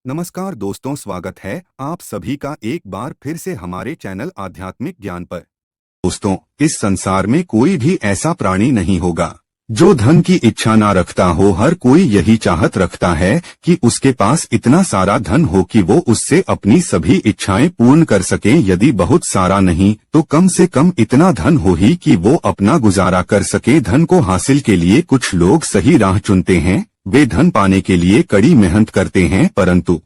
नमस्कार दोस्तों, स्वागत है आप सभी का एक बार फिर से हमारे चैनल आध्यात्मिक ज्ञान पर। दोस्तों, इस संसार में कोई भी ऐसा प्राणी नहीं होगा जो धन की इच्छा ना रखता हो। हर कोई यही चाहत रखता है कि उसके पास इतना सारा धन हो कि वो उससे अपनी सभी इच्छाएं पूर्ण कर सके। यदि बहुत सारा नहीं तो कम से कम इतना धन हो ही कि वो अपना गुजारा कर सके। धन को हासिल के लिए कुछ लोग सही राह चुनते हैं, वे धन पाने के लिए कड़ी मेहनत करते हैं, परंतु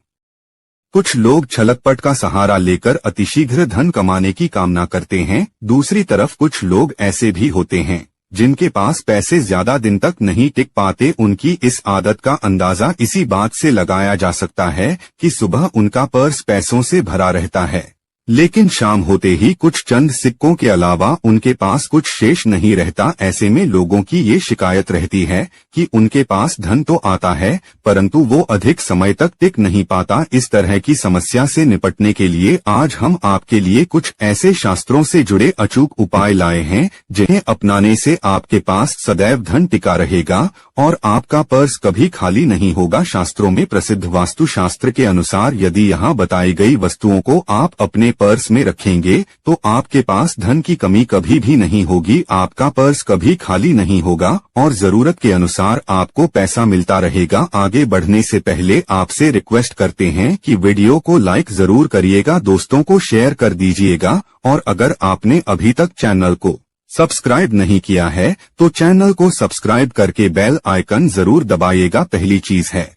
कुछ लोग छलकपट का सहारा लेकर अतिशीघ्र धन कमाने की कामना करते हैं। दूसरी तरफ कुछ लोग ऐसे भी होते हैं जिनके पास पैसे ज्यादा दिन तक नहीं टिक पाते। उनकी इस आदत का अंदाजा इसी बात से लगाया जा सकता है कि सुबह उनका पर्स पैसों से भरा रहता है, लेकिन शाम होते ही कुछ चंद सिक्कों के अलावा उनके पास कुछ शेष नहीं रहता। ऐसे में लोगों की ये शिकायत रहती है कि उनके पास धन तो आता है परंतु वो अधिक समय तक टिक नहीं पाता। इस तरह की समस्या से निपटने के लिए आज हम आपके लिए कुछ ऐसे शास्त्रों से जुड़े अचूक उपाय लाए हैं जिन्हें अपनाने से आपके पास सदैव धन टिका रहेगा और आपका पर्स कभी खाली नहीं होगा। शास्त्रों में प्रसिद्ध वास्तु शास्त्र के अनुसार यदि यहाँ बताई गई वस्तुओं को आप अपने पर्स में रखेंगे तो आपके पास धन की कमी कभी भी नहीं होगी। आपका पर्स कभी खाली नहीं होगा और जरूरत के अनुसार आपको पैसा मिलता रहेगा। आगे बढ़ने से पहले आपसे रिक्वेस्ट करते हैं कि वीडियो को लाइक जरूर करिएगा, दोस्तों को शेयर कर दीजिएगा और अगर आपने अभी तक चैनल को सब्सक्राइब नहीं किया है तो चैनल को सब्सक्राइब करके बेल आइकन जरूर दबाइएगा। पहली चीज है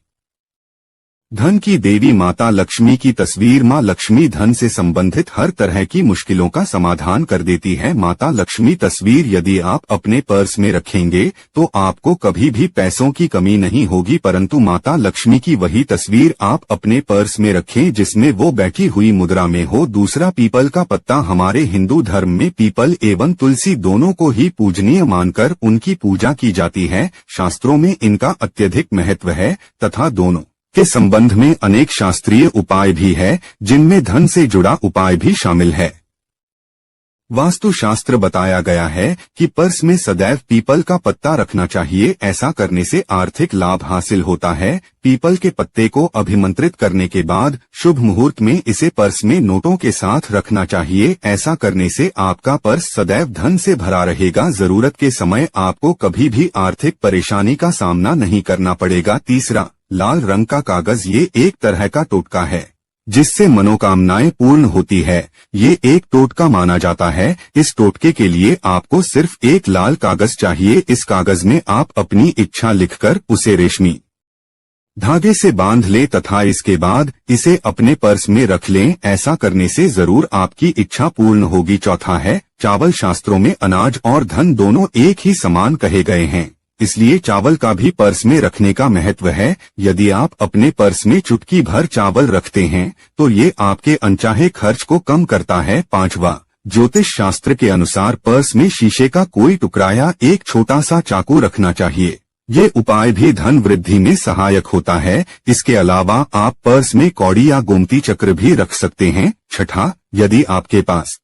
धन की देवी माता लक्ष्मी की तस्वीर। माँ लक्ष्मी धन से संबंधित हर तरह की मुश्किलों का समाधान कर देती है। माता लक्ष्मी तस्वीर यदि आप अपने पर्स में रखेंगे तो आपको कभी भी पैसों की कमी नहीं होगी, परंतु माता लक्ष्मी की वही तस्वीर आप अपने पर्स में रखें जिसमें वो बैठी हुई मुद्रा में हो। दूसरा, पीपल का पत्ता। हमारे हिंदू धर्म में पीपल एवं तुलसी दोनों को ही पूजनीय मानकर उनकी पूजा की जाती है। शास्त्रों में इनका अत्यधिक महत्व है तथा दोनों के संबंध में अनेक शास्त्रीय उपाय भी है जिनमें धन से जुड़ा उपाय भी शामिल है। वास्तु शास्त्र बताया गया है कि पर्स में सदैव पीपल का पत्ता रखना चाहिए। ऐसा करने से आर्थिक लाभ हासिल होता है। पीपल के पत्ते को अभिमंत्रित करने के बाद शुभ मुहूर्त में इसे पर्स में नोटों के साथ रखना चाहिए। ऐसा करने से आपका पर्स सदैव धन से भरा रहेगा। जरूरत के समय आपको कभी भी आर्थिक परेशानी का सामना नहीं करना पड़ेगा। तीसरा, लाल रंग का कागज। ये एक तरह का टोटका है जिससे मनोकामनाएं पूर्ण होती है। ये एक टोटका माना जाता है। इस टोटके के लिए आपको सिर्फ एक लाल कागज चाहिए। इस कागज में आप अपनी इच्छा लिखकर उसे रेशमी धागे से बांध लें तथा इसके बाद इसे अपने पर्स में रख लें। ऐसा करने से जरूर आपकी इच्छा पूर्ण होगी। चौथा है चावल। शास्त्रों में अनाज और धन दोनों एक ही समान कहे गए हैं, इसलिए चावल का भी पर्स में रखने का महत्व है। यदि आप अपने पर्स में चुटकी भर चावल रखते हैं तो ये आपके अनचाहे खर्च को कम करता है। पांचवा, ज्योतिष शास्त्र के अनुसार पर्स में शीशे का कोई टुकड़ा या एक छोटा सा चाकू रखना चाहिए। ये उपाय भी धन वृद्धि में सहायक होता है। इसके अलावा आप पर्स में कौड़ी या गोमती चक्र भी रख सकते हैं। छठा, यदि आपके पास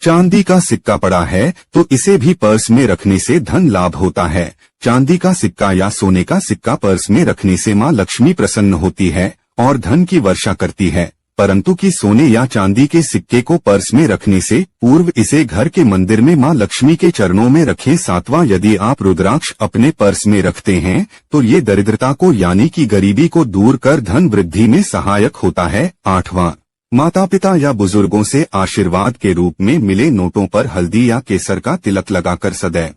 चांदी का सिक्का पड़ा है तो इसे भी पर्स में रखने से धन लाभ होता है। चांदी का सिक्का या सोने का सिक्का पर्स में रखने से माँ लक्ष्मी प्रसन्न होती है और धन की वर्षा करती है, परंतु कि सोने या चांदी के सिक्के को पर्स में रखने से पूर्व इसे घर के मंदिर में माँ लक्ष्मी के चरणों में रखें। सातवां, यदि आप रुद्राक्ष अपने पर्स में रखते हैं तो ये दरिद्रता को यानी कि गरीबी को दूर कर धन वृद्धि में सहायक होता है। आठवां, माता पिता या बुजुर्गों से आशीर्वाद के रूप में मिले नोटों पर हल्दी या केसर का तिलक लगाकर सदैव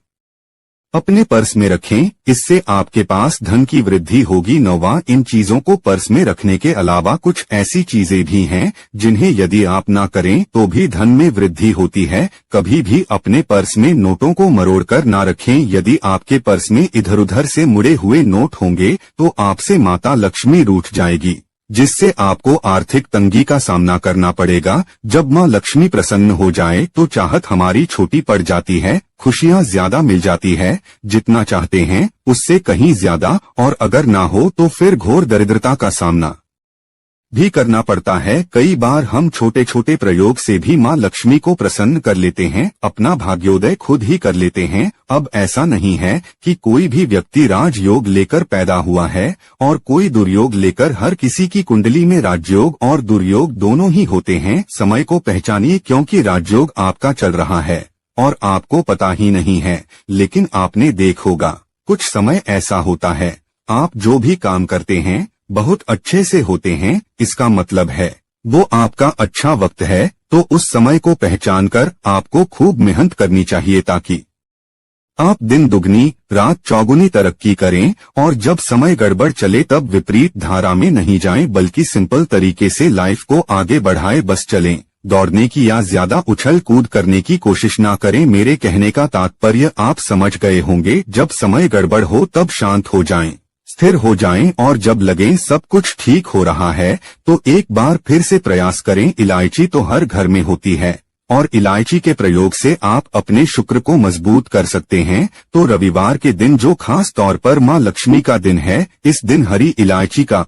अपने पर्स में रखें, इससे आपके पास धन की वृद्धि होगी। नौवां, इन चीजों को पर्स में रखने के अलावा कुछ ऐसी चीजें भी हैं जिन्हें यदि आप ना करें तो भी धन में वृद्धि होती है। कभी भी अपने पर्स में नोटों को मरोड़कर ना रखें। यदि आपके पर्स में इधर उधर से मुड़े हुए नोट होंगे तो आपसे माता लक्ष्मी रूठ जाएगी, जिससे आपको आर्थिक तंगी का सामना करना पड़ेगा। जब माँ लक्ष्मी प्रसन्न हो जाए तो चाहत हमारी छोटी पड़ जाती है, खुशियाँ ज्यादा मिल जाती है, जितना चाहते हैं उससे कहीं ज्यादा, और अगर ना हो तो फिर घोर दरिद्रता का सामना भी करना पड़ता है। कई बार हम छोटे छोटे प्रयोग से भी माँ लक्ष्मी को प्रसन्न कर लेते हैं, अपना भाग्योदय खुद ही कर लेते हैं। अब ऐसा नहीं है कि कोई भी व्यक्ति राजयोग लेकर पैदा हुआ है और कोई दुर्योग लेकर। हर किसी की कुंडली में राजयोग और दुर्योग दोनों ही होते हैं। समय को पहचानिए, क्योंकि राजयोग आपका चल रहा है और आपको पता ही नहीं है। लेकिन आपने देखा होगा, कुछ समय ऐसा होता है आप जो भी काम करते हैं बहुत अच्छे से होते हैं। इसका मतलब है वो आपका अच्छा वक्त है। तो उस समय को पहचानकर आपको खूब मेहनत करनी चाहिए, ताकि आप दिन दुगनी रात चौगुनी तरक्की करें। और जब समय गड़बड़ चले तब विपरीत धारा में नहीं जाएं, बल्कि सिंपल तरीके से लाइफ को आगे बढ़ाए बस चलें। दौड़ने की या ज्यादा उछल कूद करने की कोशिश ना करें। मेरे कहने का तात्पर्य आप समझ गए होंगे। जब समय गड़बड़ हो तब शांत हो जाएं, स्थिर हो जाएं, और जब लगे सब कुछ ठीक हो रहा है तो एक बार फिर से प्रयास करें। इलायची तो हर घर में होती है और इलायची के प्रयोग से आप अपने शुक्र को मजबूत कर सकते हैं। तो रविवार के दिन, जो खास तौर पर माँ लक्ष्मी का दिन है, इस दिन हरी इलायची का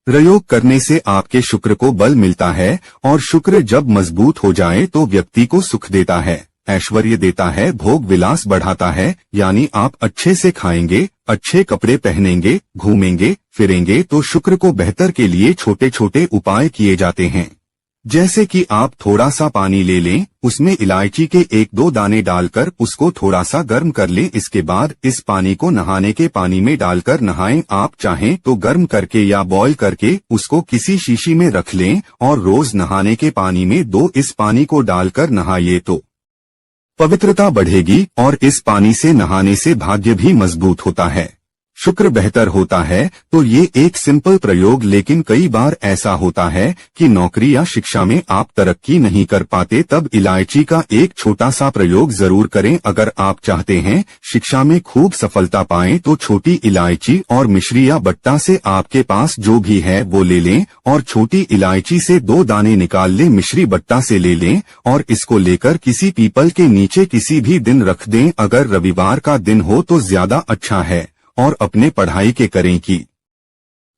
प्रयोग करने से आपके शुक्र को बल मिलता है। और शुक्र जब मजबूत हो जाए तो व्यक्ति को सुख देता है, ऐश्वर्य देता है, भोग विलास बढ़ाता है। यानी आप अच्छे से खाएंगे, अच्छे कपड़े पहनेंगे, घूमेंगे फिरेंगे। तो शुक्र को बेहतर के लिए छोटे छोटे उपाय किए जाते हैं, जैसे कि आप थोड़ा सा पानी ले लें, उसमें इलायची के 1-2 दाने डालकर उसको थोड़ा सा गर्म कर लें। इसके बाद इस पानी को नहाने के पानी में डालकर नहाएं। आप चाहें तो गर्म करके या बॉईल करके उसको किसी शीशी में रख लें और रोज नहाने के पानी में 2 इस पानी को डालकर नहाइए तो पवित्रता बढ़ेगी। और इस पानी से नहाने से भाग्य भी मजबूत होता है, शुक्र बेहतर होता है। तो ये एक सिंपल प्रयोग, लेकिन कई बार ऐसा होता है कि नौकरी या शिक्षा में आप तरक्की नहीं कर पाते, तब इलायची का एक छोटा सा प्रयोग जरूर करें। अगर आप चाहते हैं शिक्षा में खूब सफलता पाएं तो छोटी इलायची और मिश्री या बट्टा से आपके पास जो भी है वो ले लें और छोटी इलायची से 2 दाने निकाल लें, मिश्री बट्टा से ले लें और इसको लेकर किसी पीपल के नीचे किसी भी दिन रख दें। अगर रविवार का दिन हो तो ज्यादा अच्छा है। और अपने पढ़ाई के करें कि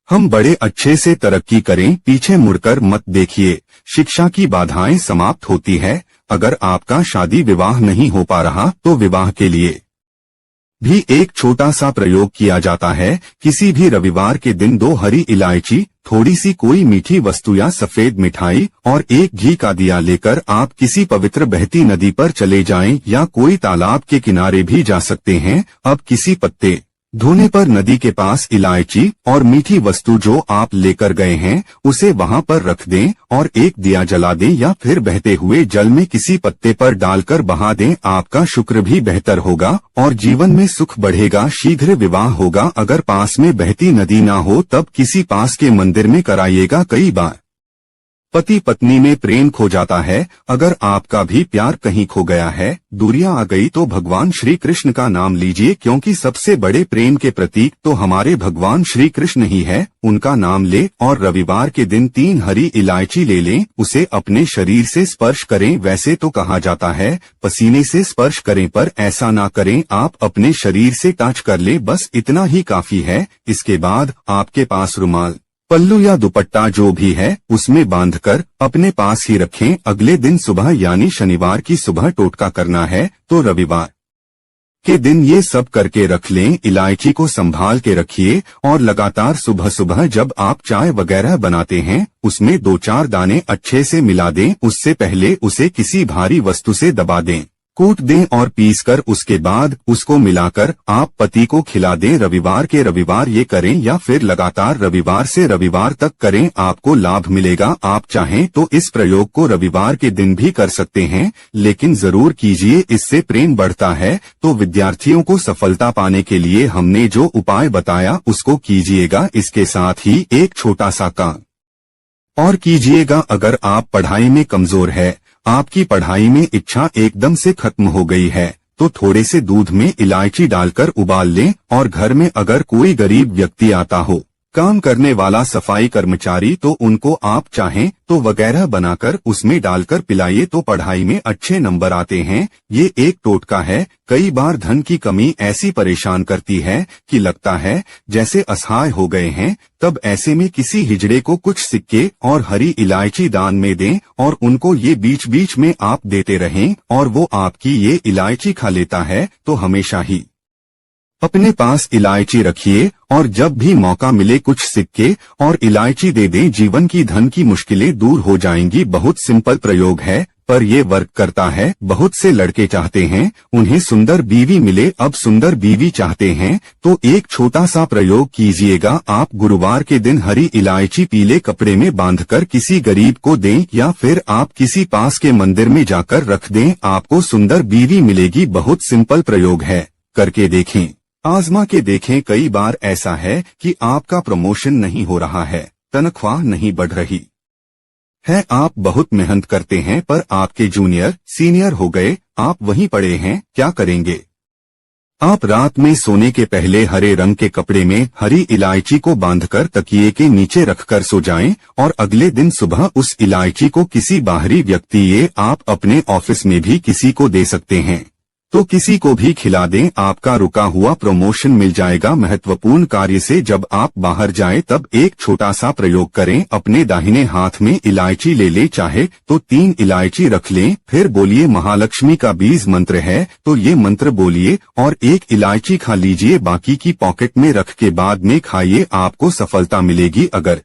हम बड़े अच्छे से तरक्की करें, पीछे मुड़कर मत देखिए। शिक्षा की बाधाएं समाप्त होती है। अगर आपका शादी विवाह नहीं हो पा रहा तो विवाह के लिए भी एक छोटा सा प्रयोग किया जाता है। किसी भी रविवार के दिन 2 हरी इलायची, थोड़ी सी कोई मीठी वस्तु या सफेद मिठाई और 1 घी का दिया लेकर आप किसी पवित्र बहती नदी पर चले जाएं या कोई तालाब के किनारे भी जा सकते हैं। अब किसी पत्ते धोने पर नदी के पास इलायची और मीठी वस्तु जो आप लेकर गए हैं उसे वहां पर रख दें और एक दिया जला दें या फिर बहते हुए जल में किसी पत्ते पर डालकर बहा दें। आपका शुक्र भी बेहतर होगा और जीवन में सुख बढ़ेगा, शीघ्र विवाह होगा। अगर पास में बहती नदी ना हो तब किसी पास के मंदिर में कराइएगा। कई बार पति पत्नी में प्रेम खो जाता है। अगर आपका भी प्यार कहीं खो गया है, दूरियां आ गई, तो भगवान श्री कृष्ण का नाम लीजिए, क्योंकि सबसे बड़े प्रेम के प्रतीक तो हमारे भगवान श्री कृष्ण ही है। उनका नाम ले और रविवार के दिन 3 हरी इलायची ले लें, उसे अपने शरीर से स्पर्श करें। वैसे तो कहा जाता है पसीने से स्पर्श करें, पर ऐसा ना करें, आप अपने शरीर से टच कर ले, बस इतना ही काफी है। इसके बाद आपके पास रुमाल, पल्लू या दुपट्टा जो भी है उसमें बांधकर अपने पास ही रखें। अगले दिन सुबह यानी शनिवार की सुबह टोटका करना है, तो रविवार के दिन ये सब करके रख लें। इलायची को संभाल के रखिए और लगातार सुबह सुबह जब आप चाय वगैरह बनाते हैं उसमें 2-4 दाने अच्छे से मिला दें। उससे पहले उसे किसी भारी वस्तु से दबा दें, कूट दें और पीसकर उसके बाद उसको मिलाकर आप पति को खिला दें। रविवार के रविवार ये करें या फिर लगातार रविवार से रविवार तक करें, आपको लाभ मिलेगा। आप चाहें तो इस प्रयोग को रविवार के दिन भी कर सकते हैं, लेकिन जरूर कीजिए, इससे प्रेम बढ़ता है। तो विद्यार्थियों को सफलता पाने के लिए हमने जो उपाय बताया उसको कीजिएगा। इसके साथ ही एक छोटा सा काम और कीजिएगा। अगर आप पढ़ाई में कमजोर है, आपकी पढ़ाई में इच्छा एकदम से खत्म हो गई है, तो थोड़े से दूध में इलायची डालकर उबाल लें और घर में अगर कोई गरीब व्यक्ति आता हो, काम करने वाला सफाई कर्मचारी तो उनको आप चाहें तो वगैरह बनाकर उसमें डालकर पिलाइए तो पढ़ाई में अच्छे नंबर आते हैं। ये एक टोटका है। कई बार धन की कमी ऐसी परेशान करती है कि लगता है जैसे असहाय हो गए हैं। तब ऐसे में किसी हिजड़े को कुछ सिक्के और हरी इलायची दान में दें और उनको ये बीच बीच में आप देते रहें और वो आपकी ये इलायची खा लेता है तो हमेशा ही अपने पास इलायची रखिए और जब भी मौका मिले कुछ सिक्के और इलायची दे दें। जीवन की धन की मुश्किलें दूर हो जाएंगी। बहुत सिंपल प्रयोग है पर ये वर्क करता है। बहुत से लड़के चाहते हैं उन्हें सुंदर बीवी मिले। अब सुंदर बीवी चाहते हैं तो एक छोटा सा प्रयोग कीजिएगा। आप गुरुवार के दिन हरी इलायची पीले कपड़े में बांधकर किसी गरीब को दें या फिर आप किसी पास के मंदिर में जाकर रख दें। आपको सुंदर बीवी मिलेगी। बहुत सिंपल प्रयोग है, करके देखें, आजमा के देखें। कई बार ऐसा है कि आपका प्रमोशन नहीं हो रहा है, तनख्वाह नहीं बढ़ रही है, आप बहुत मेहनत करते हैं पर आपके जूनियर सीनियर हो गए, आप वहीं पड़े हैं, क्या करेंगे? आप रात में सोने के पहले हरे रंग के कपड़े में हरी इलायची को बांधकर तकिए के नीचे रखकर सो जाएं और अगले दिन सुबह उस इलायची को किसी बाहरी व्यक्ति ये आप अपने ऑफिस में भी किसी को दे सकते हैं तो किसी को भी खिला दें। आपका रुका हुआ प्रमोशन मिल जाएगा। महत्वपूर्ण कार्य से जब आप बाहर जाएं तब एक छोटा सा प्रयोग करें। अपने दाहिने हाथ में इलायची ले ले, चाहे तो 3 इलायची रख लें, फिर बोलिए महालक्ष्मी का बीज मंत्र है तो ये मंत्र बोलिए और 1 इलायची खा लीजिए। बाकी की पॉकेट में रख के बाद में खाइए, आपको सफलता मिलेगी। अगर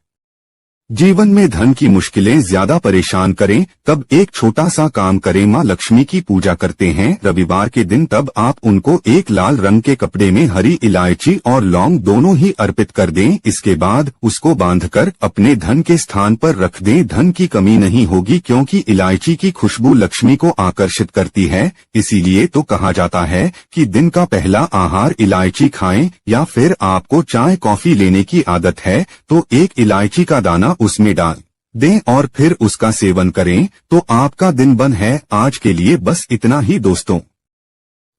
जीवन में धन की मुश्किलें ज्यादा परेशान करें तब एक छोटा सा काम करें। माँ लक्ष्मी की पूजा करते हैं रविवार के दिन, तब आप उनको एक लाल रंग के कपड़े में हरी इलायची और लौंग दोनों ही अर्पित कर दें। इसके बाद उसको बांधकर अपने धन के स्थान पर रख दें। धन की कमी नहीं होगी क्योंकि इलायची की खुशबू लक्ष्मी को आकर्षित करती है। इसीलिए तो कहा जाता है कि दिन का पहला आहार इलायची खाएं। या फिर आपको चाय कॉफी लेने की आदत है तो 1 इलायची का दाना उसमें डाल दें और फिर उसका सेवन करें तो आपका दिन बन है। आज के लिए बस इतना ही दोस्तों।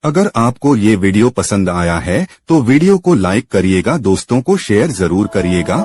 अगर आपको ये वीडियो पसंद आया है तो वीडियो को लाइक करिएगा, दोस्तों को शेयर जरूर करिएगा।